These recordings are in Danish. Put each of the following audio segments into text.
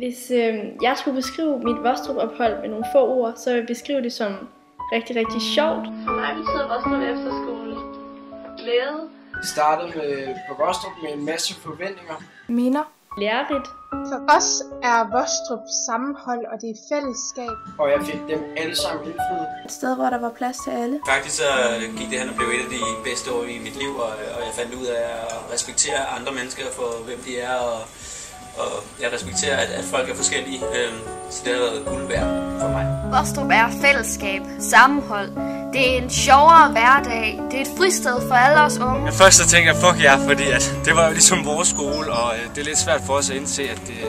Hvis jeg skulle beskrive mit Vostrup-ophold med nogle få ord, så vil jeg beskrive det som rigtig, rigtig sjovt. For mig betyder Vostrup Efterskole glæde. Vi startede på Vostrup med en masse forventninger. Minder. Lærerigt. For os er Vostrup sammenhold, og det er fællesskab. Og jeg fik dem alle sammen indfriet. Et sted, hvor der var plads til alle. Faktisk så gik det hen og blev et af de bedste år i mit liv, og jeg fandt ud af at respektere andre mennesker for hvem de er, og jeg respekterer, at folk er forskellige, så det har været guld værd for mig. Vostrup er fællesskab, sammenhold. Det er en sjovere hverdag. Det er et fristed for alle os unge. Først så tænker jeg, fuck ja, fordi det var jo ligesom vores skole, og det er lidt svært for os at indse, at det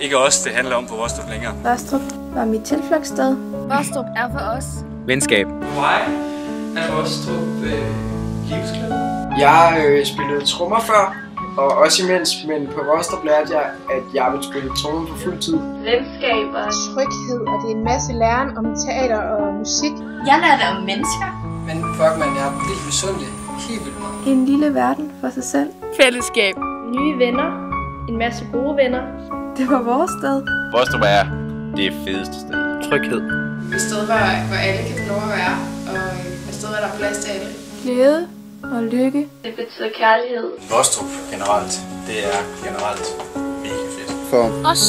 ikke er os, det handler om på Vostrup længere. Vostrup var mit tilflugtssted. Vostrup er for os. Venskab. For mig er Vostrup livsglæde. Jeg spillede trommer før, og også imens, men på Vostrup lærte jeg, at jeg ville spille trommer på fuld tid. Venskab og Tryghed, og det er en masse læren om teater og musik. Jeg lærte om mennesker. Men fuck man, jeg er vildt misundelig. Helt vildt meget. En lille verden for sig selv. Fællesskab. Nye venner. En masse gode venner. Det var vores sted. Vostrup er det fedeste sted. Tryghed. Et sted, hvor alle kan få lov at være, og et sted, hvor der er plads til alle. Glæde og lykke. det betyder kærlighed. Vostrup generelt, det er generelt mega fedt. For Os.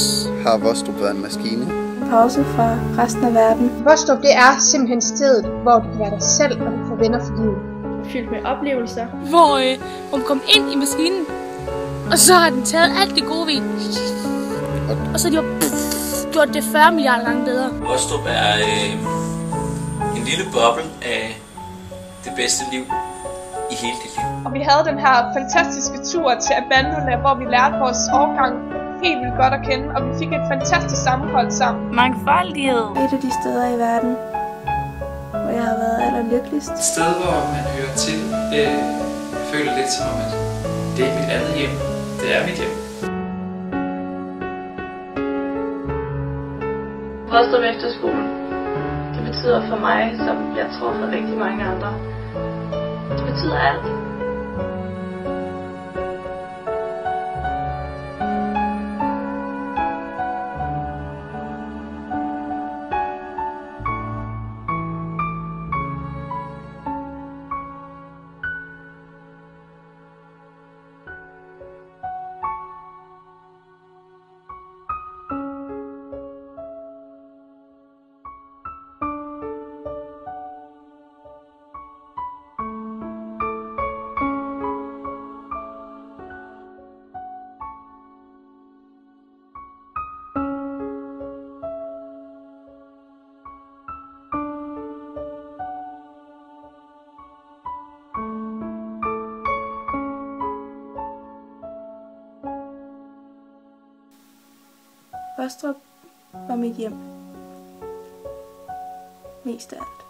har Vostrup været en maskine. Pause fra resten af verden. Vostrup, det er simpelthen stedet, hvor du kan være dig selv, og du får venner for livet. Fyldt med oplevelser. Hvor hun kom ind i maskinen, og så har den taget alt det gode ved. Og så har de gjort det 40 milliarder gange bedre. Vostrup er en lille boble af det bedste liv i hele dit liv. Og vi havde den her fantastiske tur til Abandona, hvor vi lærte vores årgang helt vildt godt at kende, og vi fik et fantastisk sammenhold sammen. Mangfoldighed. Et af de steder i verden, hvor jeg har været allerlykkeligst. Et sted, hvor man hører til. Jeg føler lidt som om, at det er mit andet hjem. Det er mit hjem. Vostrup Efterskole. Det betyder for mig, som jeg tror for rigtig mange andre, det betyder alt. Vostrup var mit hjem. Mest af alt.